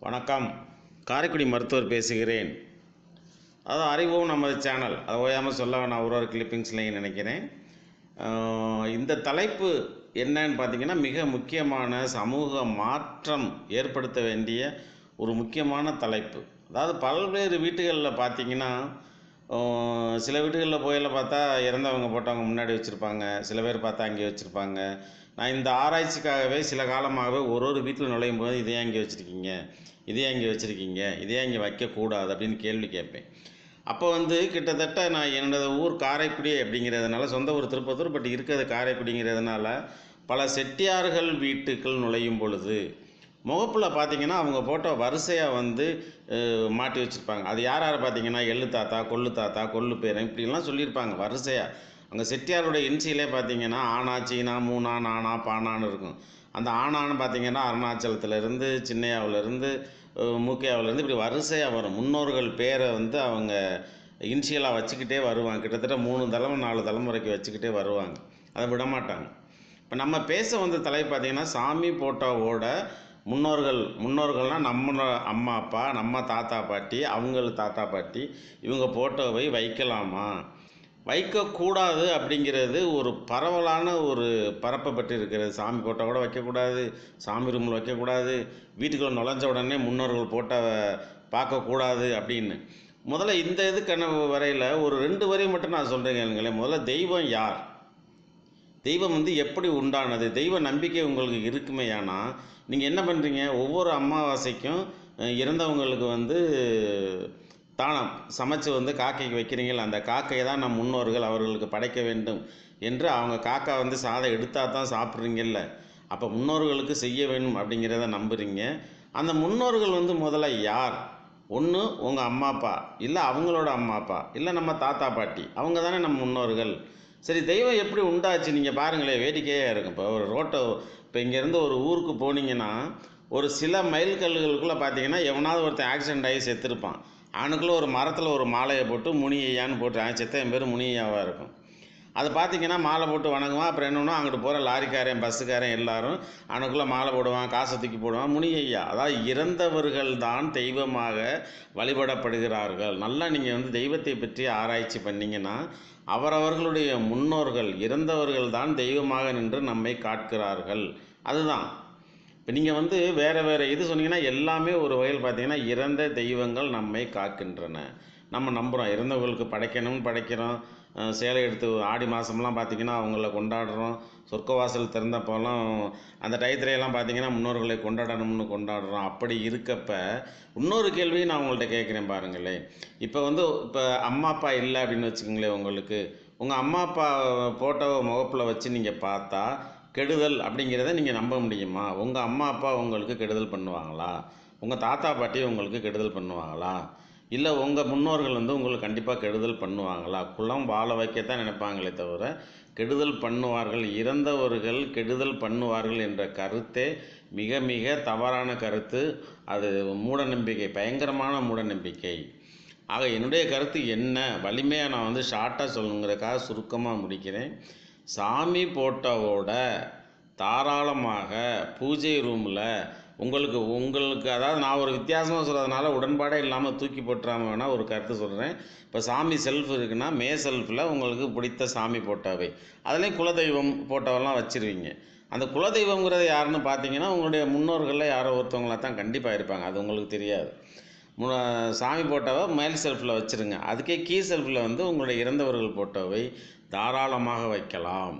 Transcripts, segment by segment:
வணக்கம். காரைக்குடி மருத்துவர் பேசுகிறேன். அதாவது அறிவோம் நமது சேனல். அதை ஓயாமல் சொல்ல நான் ஒரு கிளிப்பிங்ஸ்லையும் நினைக்கிறேன். இந்த தலைப்பு என்னன்னு பார்த்தீங்கன்னா, மிக முக்கியமான சமூக மாற்றம் ஏற்படுத்த வேண்டிய ஒரு முக்கியமான தலைப்பு. அதாவது பல்வேறு வீட்டுகளில் பார்த்தீங்கன்னா, சில வீடுகளில் போயில் பார்த்தா இறந்தவங்க போட்டவங்க முன்னாடி வச்சுருப்பாங்க. சில பேர் பார்த்தா அங்கே வச்சுருப்பாங்க. நான் இந்த ஆராய்ச்சிக்காகவே சில காலமாகவே ஒரு வீட்டில் நுழையும் போது இதை அங்கே வச்சுருக்கீங்க, இதையே அங்கே வச்சுருக்கீங்க, இதையே அங்கே வைக்கக்கூடாது அப்படின்னு கேள்வி கேட்பேன். அப்போ கிட்டத்தட்ட நான் என்னோட ஊர் காரைக்குடி அப்படிங்கிறதுனால, சொந்த ஊர் திருப்பத்தூர், பட் இருக்கிறது காரைக்குடிங்கிறதுனால பல செட்டியார்கள் வீட்டுக்கள் நுழையும் பொழுது முகப்பில் பார்த்தீங்கன்னா அவங்க ஃபோட்டோ வரிசையாக மாட்டி வச்சுருப்பாங்க. அது யார் யார் பார்த்தீங்கன்னா, எள்ளு தாத்தா, கொள்ளு பேரன் இப்படிலாம் சொல்லியிருப்பாங்க வரிசையாக. அங்கே செட்டியாருடைய இன்சியிலே பார்த்தீங்கன்னா ஆனா, சீனா, மூணா, நானா, பானான்னு இருக்கும். அந்த ஆனான்னு பார்த்தீங்கன்னா அருணாச்சலத்திலேருந்து, சின்னையாவிலேருந்து, மூக்கையாவிலேருந்து இப்படி வரிசையாக வரும். முன்னோர்கள் பேரை அவங்க இன்ஷியலாக வச்சுக்கிட்டே வருவாங்க. கிட்டத்தட்ட 3 தலைமுறை 4 தலைமுறைக்கு வச்சுக்கிட்டே வருவாங்க. அதை விடமாட்டாங்க. இப்போ நம்ம பேச தலைப்பு பார்த்திங்கன்னா, சாமி போட்டோவோட முன்னோர்கள்னால் நம்ம அம்மா அப்பா, நம்ம தாத்தா பாட்டி, அவங்கள தாத்தா பாட்டி, இவங்க ஃபோட்டோவை வைக்கலாமா, வைக்கக்கூடாது அப்படிங்கிறது ஒரு பரவலான ஒரு பரப்பப்பட்டு இருக்கிறது. சாமி ஃபோட்டோ கூட வைக்கக்கூடாது, சாமி ரூமில் வைக்கக்கூடாது, வீட்டுக்குள்ளே நுழைஞ்ச உடனே முன்னோர்கள் ஃபோட்டோவை பார்க்கக்கூடாது அப்படின்னு. முதல்ல இந்த கனவு வரையில் ஒரு 2 வரி மட்டும் நான் சொல்கிறேன் கேளுங்களேன். முதல்ல தெய்வம் யார், தெய்வம் எப்படி உண்டானது, தெய்வ நம்பிக்கை உங்களுக்கு இருக்குமேயானா நீங்கள் என்ன பண்ணுறீங்க, ஒவ்வொரு அமாவாசைக்கும் இறந்தவங்களுக்கு தானம் சமைச்சு காக்கைக்கு வைக்கிறீங்களா, அந்த காக்கையை தான் நம் முன்னோர்கள் அவர்களுக்கு படைக்க வேண்டும் என்று அவங்க காக்கா சாதம் எடுத்தால் தான் சாப்பிட்றீங்கல்ல. அப்போ முன்னோர்களுக்கு செய்ய வேணும் அப்படிங்கிறத நம்புகிறீங்க. அந்த முன்னோர்கள் முதல்ல யார்? ஒன்று உங்கள் அம்மா அப்பா, இல்லை அவங்களோட அம்மா அப்பா, இல்லை நம்ம தாத்தா பாட்டி, அவங்க தானே நம்ம முன்னோர்கள். சரி, தெய்வம் எப்படி உண்டாச்சு நீங்கள் பாருங்களேன், வேடிக்கையாக இருக்கும். இப்போ ஒரு இப்போ இங்கேருந்து ஒரு ஊருக்கு போனீங்கன்னா ஒரு சில மைல் கல்லுகளுக்குள்ளே பார்த்தீங்கன்னா எவனாவது ஒருத்தன் ஆக்சிடென்ட் ஆகி செத்துருப்பான். அவனுக்குள்ளே ஒரு மரத்தில் ஒரு மாலையை போட்டு முனியையான்னு போட்டு செத்த என் பேர் முனியாவாக இருக்கும். அதை பார்த்தீங்கன்னா மாலை போட்டு வணங்குவான். அப்புறம் என்னன்னா அங்கிட்டு போகிற லாரிக்காரன், பஸ்ஸுக்காரன் எல்லாரும் அவனுக்குள்ளே மாலை போடுவான், காசை தூக்கி போடுவான், முனியையா. அதாவது இறந்தவர்கள் தான் தெய்வமாக வழிபடப்படுகிறார்கள். நல்லா நீங்கள் தெய்வத்தை பற்றி ஆராய்ச்சி பண்ணிங்கன்னா அவரவர்களுடைய முன்னோர்கள் இறந்தவர்கள் தான் தெய்வமாக நின்று நம்மை காட்கிறார்கள். அதுதான். இப்போ நீங்கள் வேறு இது சொன்னீங்கன்னா எல்லாமே ஒரு வகையில் பார்த்தீங்கன்னா இறந்த தெய்வங்கள் நம்மை காக்கின்றன. நம்ம நம்புகிறோம், இறந்தவர்களுக்கு படைக்கணும்னு படைக்கிறோம். சேலை எடுத்து ஆடி மாதம்லாம் பார்த்திங்கன்னா அவங்கள கொண்டாடுறோம். சொர்க்கவாசல் திறந்தப்போலாம் அந்த டயத்துலையெல்லாம் பார்த்திங்கன்னா முன்னோர்களை கொண்டாடணும்னு கொண்டாடுறோம். அப்படி இருக்கப்ப இன்னொரு கேள்வியும் நான் உங்கள்கிட்ட கேட்குறேன் பாருங்களேன். இப்போ இப்போ அம்மா அப்பா இல்லை அப்படின்னு வச்சுக்கோங்களேன், உங்கள் அம்மா அப்பா ஃபோட்டோவை முகப்பில் வச்சு நீங்கள் பார்த்தா கெடுதல் அப்படிங்கிறத நீங்கள் நம்ப முடியுமா? உங்கள் அம்மா அப்பா உங்களுக்கு கெடுதல் பண்ணுவாங்களா? உங்கள் தாத்தா பாட்டி உங்களுக்கு கெடுதல் பண்ணுவாங்களா? இல்லை உங்கள் முன்னோர்கள் உங்களுக்கு கண்டிப்பாக கெடுதல் பண்ணுவாங்களா? குலம் வாழ வைக்கத்தான் நினைப்பாங்களே தவிர கெடுதல் பண்ணுவார்கள், இறந்தவர்கள் கெடுதல் பண்ணுவார்கள் என்ற கருத்தே மிக மிக தவறான கருத்து. அது மூடநம்பிக்கை, பயங்கரமான மூடநம்பிக்கை. ஆக என்னுடைய கருத்து என்ன, வலிமையாக நான் ஷார்ட்டாக சொல்லணுங்கிறதுக்காக சுருக்கமாக முடிக்கிறேன். சாமி போட்டோவோட தாராளமாக பூஜை ரூமில் உங்களுக்கு அதாவது நான் ஒரு வித்தியாசமாக சொல்கிறதுனால உடன்பாடே இல்லாமல் தூக்கி போட்டுறாம வேணால் ஒரு கருத்து சொல்கிறேன். இப்போ சாமி செல்ஃப் இருக்குன்னா மே செல்ஃபில் உங்களுக்கு பிடித்த சாமி போட்டோவை, அதுலேயும் குலதெய்வம் போட்டோவெல்லாம் வச்சுருவீங்க. அந்த குலதெய்வங்கிறது யாருன்னு பார்த்தீங்கன்னா உங்களுடைய முன்னோர்களில் யாரோ ஒருத்தவங்களாக தான் கண்டிப்பாக இருப்பாங்க. அது உங்களுக்கு தெரியாது. சாமி போட்டோவை மேல் செல்ஃபில் வச்சுருங்க. அதுக்கே கீ செல்ஃபில் உங்களுடைய இறந்தவர்கள் போட்டோவை தாராளமாக வைக்கலாம்.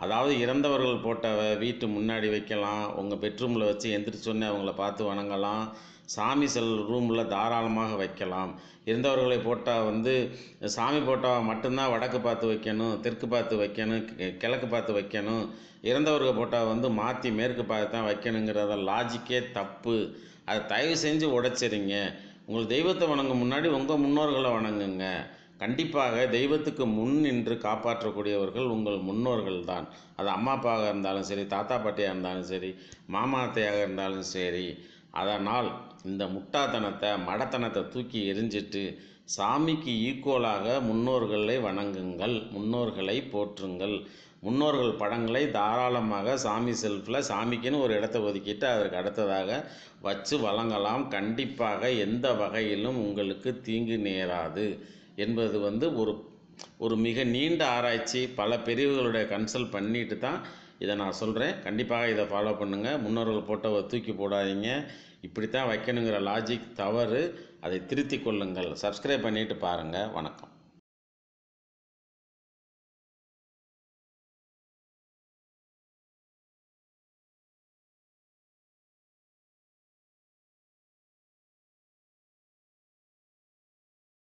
அதாவது இறந்தவர்கள் போட்டோவை வீட்டு முன்னாடி வைக்கலாம், உங்கள் பெட்ரூமில் வச்சு எந்திரிச்சோன்னே அவங்கள பார்த்து வணங்கலாம். சாமி ரூமில் தாராளமாக வைக்கலாம். இறந்தவர்களை போட்டால் சாமி போட்டோவை மட்டும்தான் வடக்கு பார்த்து வைக்கணும், தெற்கு பார்த்து வைக்கணும், கிழக்கு பார்த்து வைக்கணும், இறந்தவர்கள் போட்டோவை மாற்றி மேற்கு பார்த்து தான் வைக்கணுங்கிறத லாஜிக்கே தப்பு. அதை தயவு செஞ்சு உடைச்சிரிங்க. உங்கள் தெய்வத்தை வணங்க முன்னாடி உங்கள் முன்னோர்களை வணங்குங்க. கண்டிப்பாக தெய்வத்துக்கு முன் நின்று காப்பாற்றக்கூடியவர்கள் உங்கள் முன்னோர்கள் தான். அது அம்மா அப்பாவாக இருந்தாலும் சரி, தாத்தா பாட்டியாக இருந்தாலும் சரி, மாமா அத்தையாக இருந்தாலும் சரி. அதனால் இந்த முட்டாத்தனத்தை, மடத்தனத்தை தூக்கி எரிஞ்சிட்டு சாமிக்கு ஈக்குவலாக முன்னோர்களை வணங்குங்கள், முன்னோர்களை போற்றுங்கள். முன்னோர்கள் படங்களை தாராளமாக சாமி செல்ஃபில் சாமிக்குன்னு ஒரு இடத்த ஒதுக்கிட்டு அதற்கு அடுத்ததாக வச்சு வழங்கலாம். கண்டிப்பாக எந்த வகையிலும் உங்களுக்கு தீங்கு நேராது என்பது ஒரு மிக நீண்ட ஆராய்ச்சி. பல பிரிவுகளுடைய கன்சல்ட் பண்ணிட்டு தான் இதை நான் சொல்கிறேன். கண்டிப்பாக இதை ஃபாலோ பண்ணுங்கள். முன்னோர்கள் போட்டோவை தூக்கி போடாதீங்க. இப்படி தான் வைக்கணுங்கிற லாஜிக் தவறு. அதை திருத்திக் கொள்ளுங்கள். சப்ஸ்கிரைப் பண்ணிவிட்டு பாருங்கள். வணக்கம்.